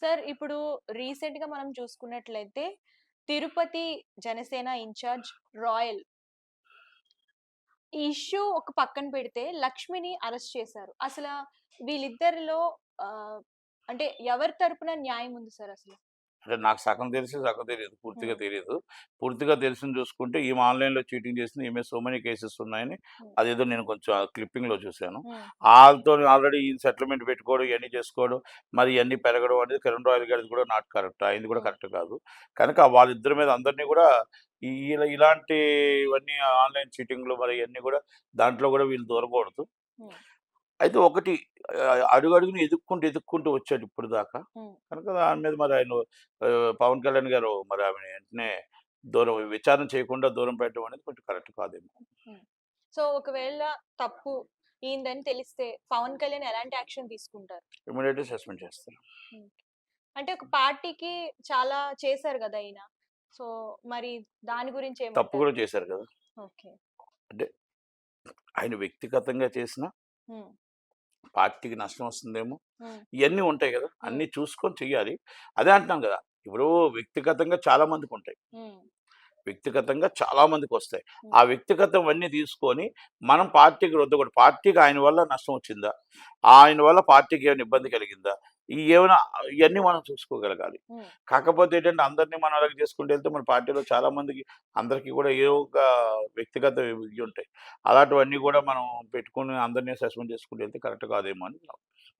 Sir ఇప్పుడు రీసెంట్‌గా మనం చూసుకున్నట్లయితే, తిరుపతి జనసేన ఇన్‌చార్జ్ రాయల్ ఈ ఇష్యూ ఒక పక్కన పెడితే లక్ష్మిని అరెస్ట్ చేశారు. వీళ్ళిద్దరిలో ఆహ్, అంటే ఎవరి తరపున న్యాయం ఉంది సార్ అసలు? అంటే నాకు సగం తెలిసి, సగం తెలీదు. పూర్తిగా హ్మ్. తెలీదు. పూర్తిగా తెలిసింది చూసుకుంటే ఈమె ఆన్‌లైన్‌లో చీటింగ్ చేసింది. ఈమె సో మెనీ కేసెస్ ఉన్నాయని హ్మ్. అదేదో నేను కొంచెం ఆ క్లిప్పింగ్‌లో చూసాను. హ్మ్. ఆళ్ళతోని ఆల్రెడీ ఈయన సెటిల్‌మెంట్ పెట్టుకోవడం, ఇయన్నీ చేసుకోవడం, మరి ఇయన్నీ పెరగడం అనేది కిరణ్ రాయల్ గారిది కూడా నాట్ కరెక్ట్. ఆయనది కూడా హ్మ్. కరెక్ట్ కాదు. కనుక వాళ్ళిద్దరి మీద అందరిని కూడా ఇలాంటివన్నీ ఆన్‌లైన్ చీటింగ్‌లు మరి ఇయన్నీ కూడా దాంట్లో కూడా వీళ్ళు దూరకూడదు. హ్మ్. అయితే ఒకటి అడుగడుగున ఎదుక్కుంటూ వచ్చాడు ఇప్పటిదాకా. హ్మ్. కనుక దాని మీద మరి ఆయన పవన్ కళ్యాణ్ గారు మరి ఆమెని వెంటనే విచారణ చేయకుండా దూరం పెట్టడం అనేది కొంచెం కరెక్ట్ కాదేమో. హ్మ్. సో, ఒకవేళ తప్పు ఈయనదని తెలిస్తే పవన్ కళ్యాణ్ ఎలాంటి యాక్షన్ తీసుకుంటారు? ఇమ్మీడియేట్‌గా సస్పెండ్ చేస్తారు. హ్మ్. అంటే ఒక పార్టీకి చాలా చేశారు గదా! ఈయన. సో, మరి దాని గురించి తప్పు ఏమంటారు? కూడా చేశారు కదా! ఓకే. అంటే ఆయన వ్యక్తిగతంగా చేసినా హ్మ్. పార్టీకి నష్టం వస్తుందేమో. హ్మ్. ఇయన్నీ ఉంటాయి గదా! హ్మ్. అన్నీ చూసుకొని చెయ్యాలి. అదే అంటున్నాను గదా! ఇప్పుడు వ్యక్తిగతంగా చాలా మందికుంటాయి. హ్మ్. వ్యక్తిగతంగా చాలా మందికొస్తాయి. హ్మ్. ఆ వ్యక్తిగతమవన్నీ తీసుకొని మనం పార్టీకి రుద్దకూడదు. పార్టీకి ఆయన వల్ల నష్టం వచ్చిందా? ఆయన వల్ల పార్టీకి ఏమైనా ఇబ్బంది కలిగిందా? ఏమైనా ఇయన్నీ మనం చూసుకోగలగాలి. హ్మ్. కాకపోతే ఏంటంటే అందరిని మనం అలాగే చేసుకుంటూ వెళ్తే మన పార్టీలో చాలా మందికి అందరికీ కూడా ఏవో ఒక వ్యక్తిగత ఇయుంటాయి. అలాంటివన్నీ కూడా మనం పెట్టుకొని అందరిని సస్పెండ్ చేసుకుంటూ వెళ్తే కరెక్ట్ కాదేమో అని